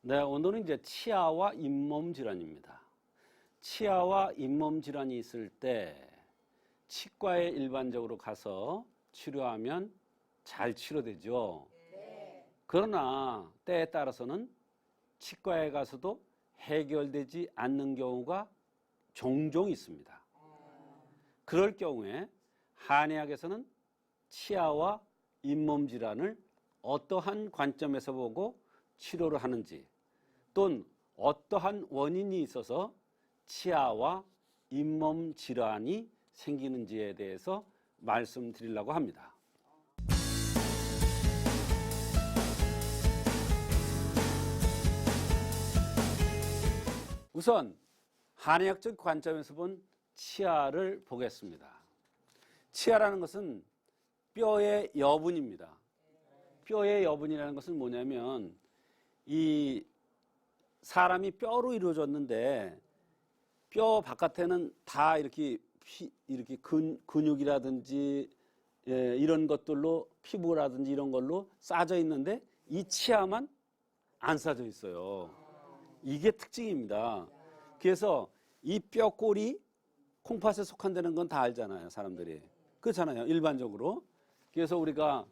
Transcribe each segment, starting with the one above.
네, 오늘은 이제 치아와 잇몸 질환입니다. 치아와 잇몸 질환이 있을 때 치과에 일반적으로 가서 치료하면 잘 치료되죠. 그러나 때에 따라서는 치과에 가서도 해결되지 않는 경우가 종종 있습니다. 그럴 경우에 한의학에서는 치아와 잇몸 질환을 어떠한 관점에서 보고 치료를 하는지, 또는 어떠한 원인이 있어서 치아와 잇몸 질환이 생기는지에 대해서 말씀드리려고 합니다. 우선 한의학적 관점에서 본 치아를 보겠습니다. 치아라는 것은 뼈의 여분입니다. 뼈의 여분이라는 것은 뭐냐면 이 사람이 뼈로 이루어졌는데 뼈 바깥에는 다 이렇게 근육이라든지 이런 것들로 피부라든지 이런 걸로 싸져 있는데 이 치아만 안 싸져 있어요. 이게 특징입니다. 그래서 이 뼈골이 콩팥에 속한다는 건 다 알잖아요, 사람들이. 그렇잖아요, 일반적으로. 그래서 우리가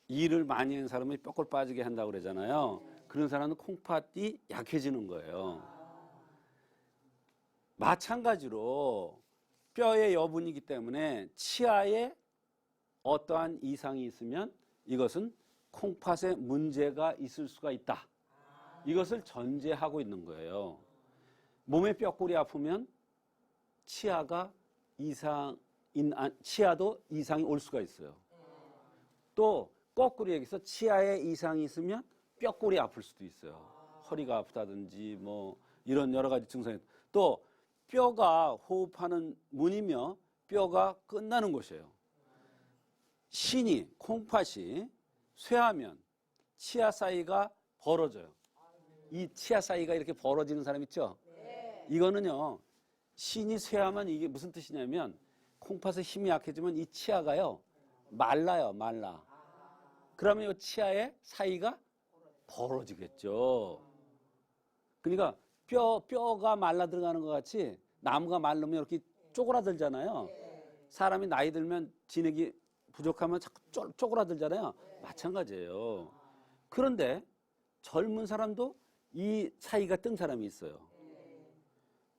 일을 많이 한 사람이 뼈골 빠지게 한다고 그러잖아요. 그런 사람은 콩팥이 약해지는 거예요. 마찬가지로 뼈의 여분이기 때문에 치아에 어떠한 이상이 있으면 이것은 콩팥에 문제가 있을 수가 있다. 이것을 전제하고 있는 거예요. 몸의 뼈골이 아프면 치아도 이상이 올 수가 있어요. 또 거꾸로 얘기해서 치아에 이상이 있으면 뼈골이 아플 수도 있어요. 허리가 아프다든지 뭐 이런 여러 가지 증상이. 또 뼈가 호흡하는 문이며 뼈가 끝나는 곳이에요. 신이, 콩팥이 쇠하면 치아 사이가 벌어져요. 이 치아 사이가 이렇게 벌어지는 사람 있죠? 이거는요, 신이 쇠하면 이게 무슨 뜻이냐면 콩팥의 힘이 약해지면 이 치아가요, 말라요, 말라. 그러면 이 치아의 사이가 벌어지겠죠. 그러니까 뼈가 말라 들어가는 것 같이 나무가 말르면 이렇게 쪼그라들잖아요. 사람이 나이 들면 진액이 부족하면 자꾸 쪼그라들잖아요. 마찬가지예요. 그런데 젊은 사람도 이 사이가 뜬 사람이 있어요.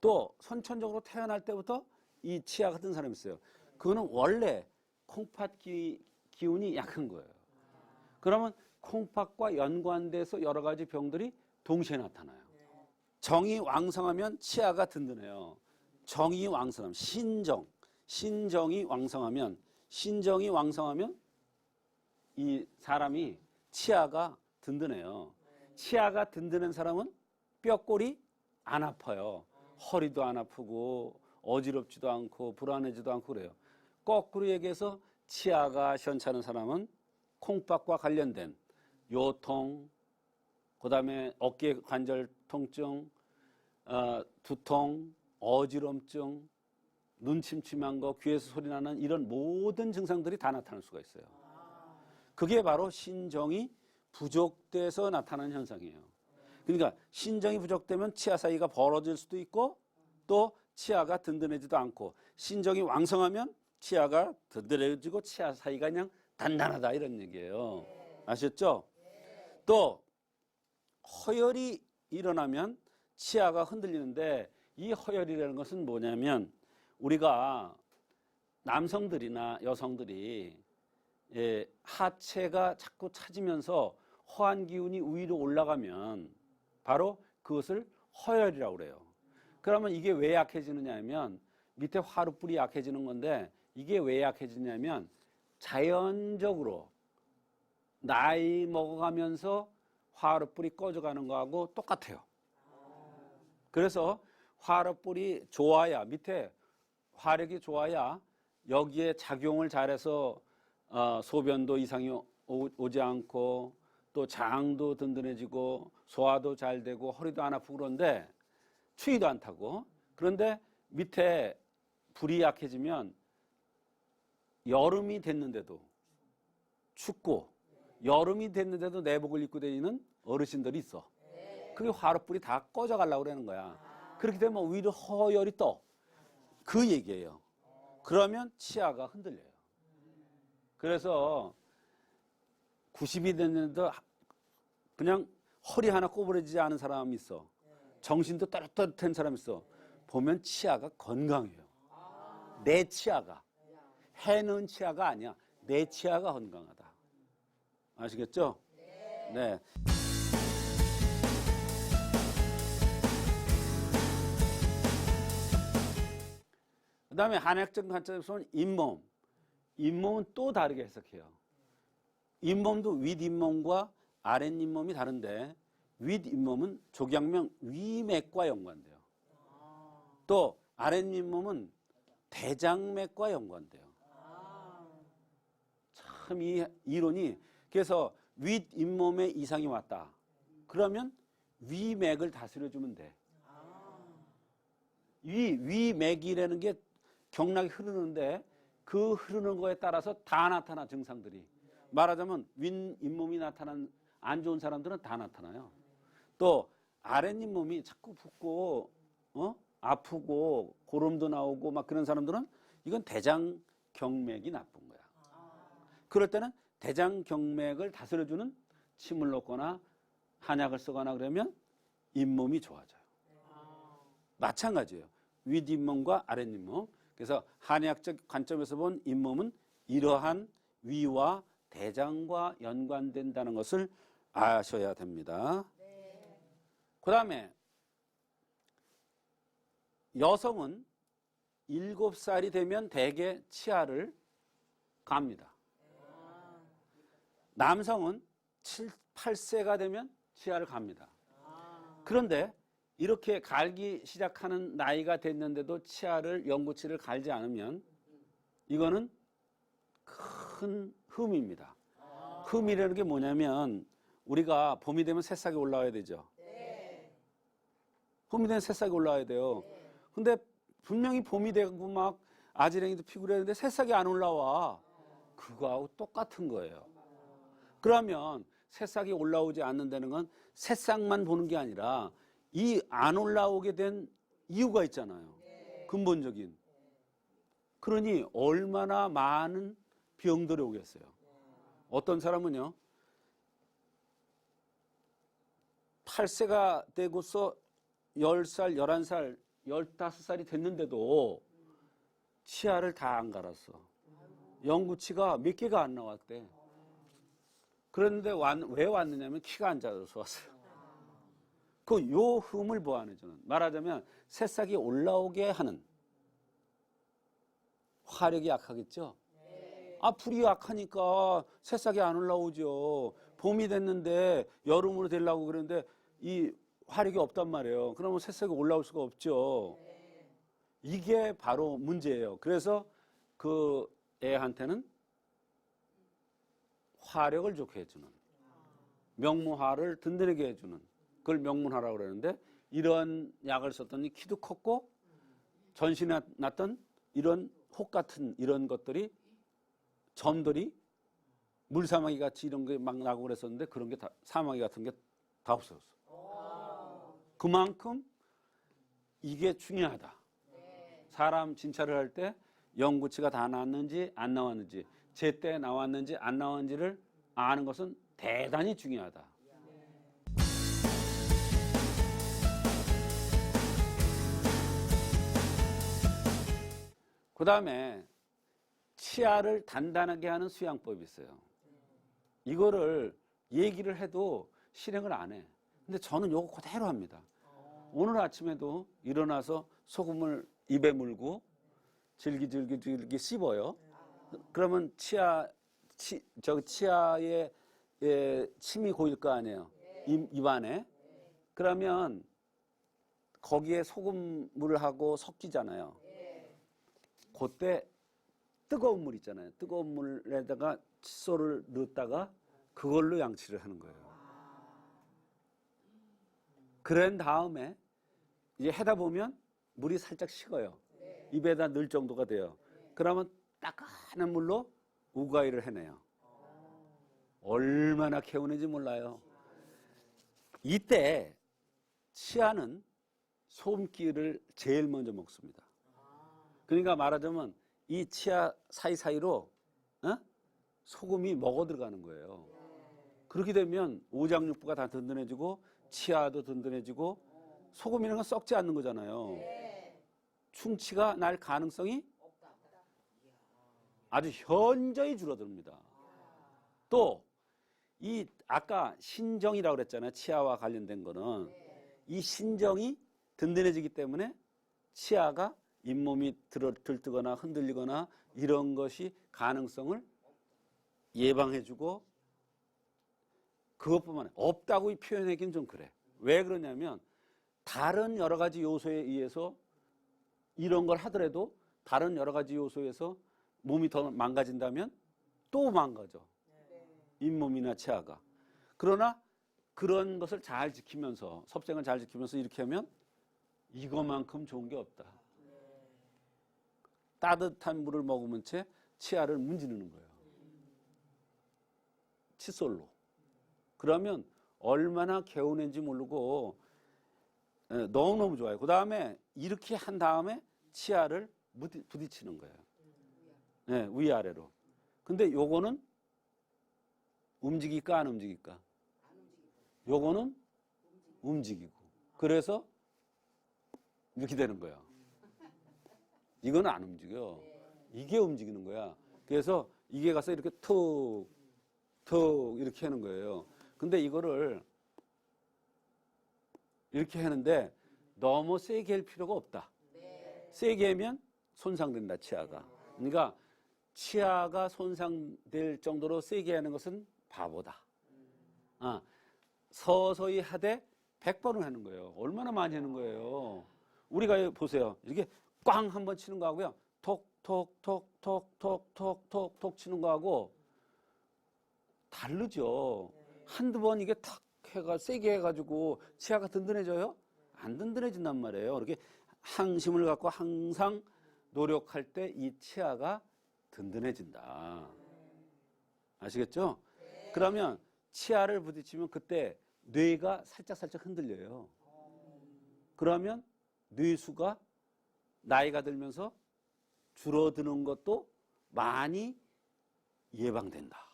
또 선천적으로 태어날 때부터 이 치아가 뜬 사람이 있어요. 그거는 원래 콩팥 기운이 약한 거예요. 그러면 콩팥과 연관돼서 여러 가지 병들이 동시에 나타나요. 정이 왕성하면 치아가 든든해요. 정이 왕성하면 신정이 왕성하면 이 사람이 치아가 든든해요. 치아가 든든한 사람은 뼈골이 안 아파요. 허리도 안 아프고 어지럽지도 않고 불안해지도 않고 그래요. 거꾸로 얘기해서 치아가 시원찮은 사람은 콩팥과 관련된 요통, 그 다음에 어깨 관절 통증, 두통, 어지럼증, 눈 침침한 거, 귀에서 소리 나는 이런 모든 증상들이 다 나타날 수가 있어요. 그게 바로 신정이 부족돼서 나타나는 현상이에요. 그러니까 신정이 부족되면 치아 사이가 벌어질 수도 있고 또 치아가 든든해지도 않고, 신정이 왕성하면 치아가 든든해지고 치아 사이가 그냥 단단하다 이런 얘기예요. 아셨죠? 또 허열이 일어나면 치아가 흔들리는데, 이 허열이라는 것은 뭐냐면 우리가 남성들이나 여성들이 하체가 자꾸 차지면서 허한 기운이 위로 올라가면 바로 그것을 허열이라고 그래요. 그러면 이게 왜 약해지느냐 하면 밑에 화루뿔이 약해지는 건데, 이게 왜 약해지냐면 자연적으로 나이 먹어가면서 화루뿔이 꺼져가는 거하고 똑같아요. 그래서 화루뿔이 좋아야, 밑에 화력이 좋아야 여기에 작용을 잘해서 소변도 이상이 오지 않고 또 장도 든든해지고 소화도 잘 되고 허리도 안 아프고, 그런데 추위도 안 타고. 그런데 밑에 불이 약해지면 여름이 됐는데도 춥고 여름이 됐는데도 내복을 입고 다니는 어르신들이 있어. 그게 화롯불이 다 꺼져 가려고 그러는 거야. 그렇게 되면 오히려 허열이 떠. 그 얘기예요. 그러면 치아가 흔들려요. 그래서 90이 됐는데도 그냥 허리 하나 꼬부러지지 않은 사람이 있어. 정신도 따뜻한 사람이 있어. 보면 치아가 건강해요. 내 치아가. 해는 치아가 아니야. 내 치아가 건강하다. 아시겠죠? 네. 그 다음에 한의학적 관점에서는 잇몸. 잇몸은 또 다르게 해석해요. 잇몸도 윗잇몸과 아랫잇몸이 다른데 윗잇몸은 족양명 위맥과 연관돼요. 또 아랫잇몸은 대장맥과 연관돼요. 참 이 이론이 그래서 윗잇몸에 이상이 왔다. 그러면 위맥을 다스려주면 돼. 위맥이라는 게 경락이 흐르는데 그 흐르는 거에 따라서 다 나타나 증상들이. 말하자면 윗잇몸이 나타난 안 좋은 사람들은 다 나타나요. 또 아랫잇몸이 자꾸 붓고 아프고 고름도 나오고 막 그런 사람들은 이건 대장경맥이 나쁜 거야. 그럴 때는 대장경맥을 다스려주는 침을 놓거나 한약을 쓰거나 그러면 잇몸이 좋아져요. 마찬가지예요. 윗잇몸과 아랫잇몸. 그래서 한의학적 관점에서 본 잇몸은 이러한 위와 대장과 연관된다는 것을 아셔야 됩니다. 그 다음에 여성은 7살이 되면 대개 치아를 갑니다. 남성은 8세가 되면 치아를 갑니다. 그런데 이렇게 갈기 시작하는 나이가 됐는데도 치아를 영구치를 갈지 않으면 이거는 큰 흠입니다. 흠이라는 게 뭐냐면 우리가 봄이 되면 새싹이 올라와야 되죠. 봄이 되면 새싹이 올라와야 돼요. 근데 분명히 봄이 되고 막 아지랭이도 피고 그랬는데 새싹이 안 올라와. 그거하고 똑같은 거예요. 그러면 새싹이 올라오지 않는다는 건 새싹만 보는 게 아니라 이 안 올라오게 된 이유가 있잖아요. 근본적인. 그러니 얼마나 많은 병들이 오겠어요. 어떤 사람은요. 8세가 되고서 10살, 11살, 15살이 됐는데도 치아를 다 안 갈았어. 영구치가 몇 개가 안 나왔대. 그런데 왜 왔느냐면 키가 안 작아서 왔어요. 요 흠을 보완해주는. 말하자면 새싹이 올라오게 하는. 화력이 약하겠죠? 불이 약하니까 새싹이 안 올라오죠. 봄이 됐는데 여름으로 되려고 그러는데 이 화력이 없단 말이에요. 그러면 새싹이 올라올 수가 없죠. 이게 바로 문제예요. 그래서 그 애한테는 화력을 좋게 해주는, 명무화를 든든하게 해주는, 그걸 명문화라고 그러는데 이런 약을 썼더니 키도 컸고 전신에 났던 이런 혹 같은 이런 것들이 점들이 물사마귀 같이 이런 게 막 나고 그랬었는데 그런 게 다 사마귀 같은 게 다 없어졌어. 그만큼 이게 중요하다. 사람 진찰을 할 때 영구치가 다 나왔는지 안 나왔는지 제때 나왔는지 안 나왔는지를 아는 것은 대단히 중요하다. 그 다음에 치아를 단단하게 하는 수양법이 있어요. 이거를 얘기를 해도 실행을 안 해. 근데 저는 요거 그대로 합니다. 오늘 아침에도 일어나서 소금을 입에 물고 질기질기 씹어요. 그러면 치아에 침이 고일 거 아니에요. 입안에. 그러면 거기에 소금물을 하고 섞이잖아요. 그때 뜨거운 물 있잖아요. 뜨거운 물에다가 칫솔을 넣었다가 그걸로 양치를 하는 거예요. 그런 다음에 이제 해다 보면 물이 살짝 식어요. 입에다 넣을 정도가 돼요. 그러면 따끈한 물로 우가이를 해내요. 얼마나 개운한지 몰라요. 이때 치아는 소금기를 제일 먼저 먹습니다. 그러니까 말하자면 이 치아 사이사이로 소금이 먹어 들어가는 거예요. 그렇게 되면 오장육부가 다 든든해지고 치아도 든든해지고 소금이라는 건 썩지 않는 거잖아요. 충치가 날 가능성이 아주 현저히 줄어듭니다. 또 이 아까 신정이라고 그랬잖아요. 치아와 관련된 거는 이 신정이 든든해지기 때문에 치아가 잇몸이 들뜨거나 흔들리거나 이런 것이 가능성을 예방해주고 그것뿐만 아니라 없다고 표현하기는 좀 그래. 왜 그러냐면 다른 여러 가지 요소에 의해서 이런 걸 하더라도 다른 여러 가지 요소에서 몸이 더 망가진다면 또 망가져. 잇몸이나 치아가. 그러나 그런 것을 잘 지키면서 섭생을 잘 지키면서 이렇게 하면 이거만큼 좋은 게 없다. 따뜻한 물을 먹으면 채 치아를 문지르는 거예요. 칫솔로. 그러면 얼마나 개운한지 모르고 너무너무 좋아요. 그 다음에 이렇게 한 다음에 치아를 부딪히는 거예요. 네, 위아래로. 근데 요거는 움직일까 안 움직일까? 요거는 움직이고. 그래서 이렇게 되는 거야. 이거는 안 움직여. 이게 움직이는 거야. 그래서 이게 가서 이렇게 툭 이렇게 하는 거예요. 근데 이거를 이렇게 하는데 너무 세게 할 필요가 없다. 세게 하면 손상된다, 치아가. 그러니까 치아가 손상될 정도로 세게 하는 것은 바보다. 서서히 하되 100번을 하는 거예요. 얼마나 많이 하는 거예요. 우리가 보세요. 이렇게 꽝 한번 치는 거하고요. 톡톡톡톡톡톡톡톡 치는 거하고 다르죠. 한두 번 이게 탁 해가 세게 해가지고 치아가 든든해져요? 안 든든해진단 말이에요. 이렇게 항심을 갖고 항상 노력할 때 이 치아가 든든해진다. 아시겠죠? 그러면 치아를 부딪히면 그때 뇌가 살짝 흔들려요. 그러면 뇌수가 나이가 들면서 줄어드는 것도 많이 예방된다.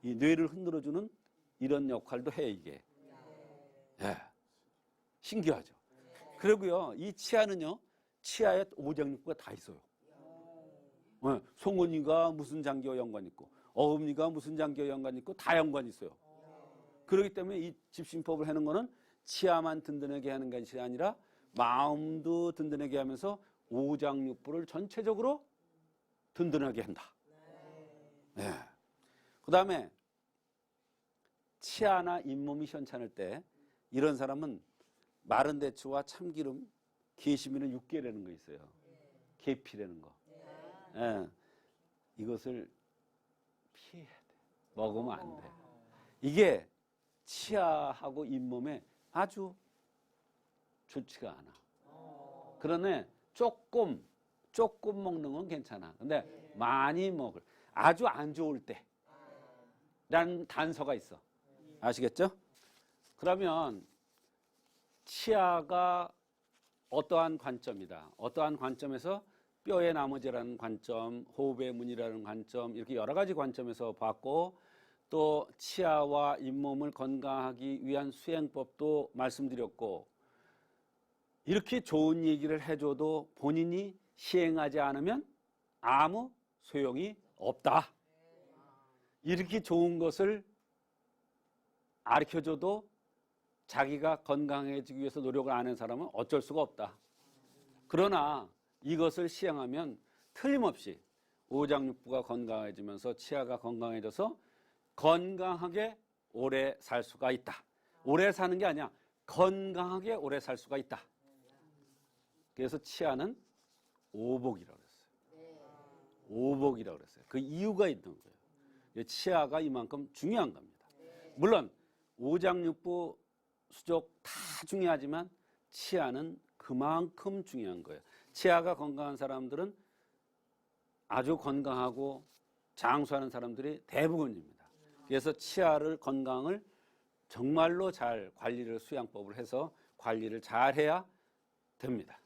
이 뇌를 흔들어주는 이런 역할도 해, 이게. 예. 신기하죠? 그리고요, 이 치아는요, 치아에 오장육부가 다 있어요. 네, 송곳니가 무슨 장기와 연관 있고, 어금니가 무슨 장기와 연관 있고, 다 연관이 있어요. 그렇기 때문에 이 집신법을 하는 거는 치아만 든든하게 하는 것이 아니라 마음도 든든하게 하면서 오장육부를 전체적으로 든든하게 한다. 네. 그 다음에 치아나 잇몸이 현찮을 때 이런 사람은 마른 대추와 참기름, 게시미는 육개라는 거 있어요. 계피라는 거. 예. 이것을 피해야 돼. 먹으면 안 돼. 이게 치아하고 잇몸에 아주 좋지가 않아. 그러네 조금 먹는 건 괜찮아. 근데 많이 먹을, 아주 안 좋을 때 라는 단서가 있어. 아시겠죠? 그러면 치아가 어떠한 관점이다. 어떠한 관점에서 뼈의 나머지라는 관점, 호흡의 문이라는 관점, 이렇게 여러 가지 관점에서 봤고, 또 치아와 잇몸을 건강하기 위한 수행법도 말씀드렸고, 이렇게 좋은 얘기를 해줘도 본인이 시행하지 않으면 아무 소용이 없다. 이렇게 좋은 것을 가르쳐줘도 자기가 건강해지기 위해서 노력을 안 하는 사람은 어쩔 수가 없다. 그러나 이것을 시행하면 틀림없이 오장육부가 건강해지면서 치아가 건강해져서 건강하게 오래 살 수가 있다. 오래 사는 게 아니야. 건강하게 오래 살 수가 있다. 그래서 치아는 오복이라고 그랬어요. 오복이라고 그랬어요. 그 이유가 있는 거예요. 치아가 이만큼 중요한 겁니다. 물론 오장육부, 수족 다 중요하지만 치아는 그만큼 중요한 거예요. 치아가 건강한 사람들은 아주 건강하고 장수하는 사람들이 대부분입니다. 그래서 치아를 건강을 정말로 잘 관리를 수양법을 해서 관리를 잘 해야 됩니다.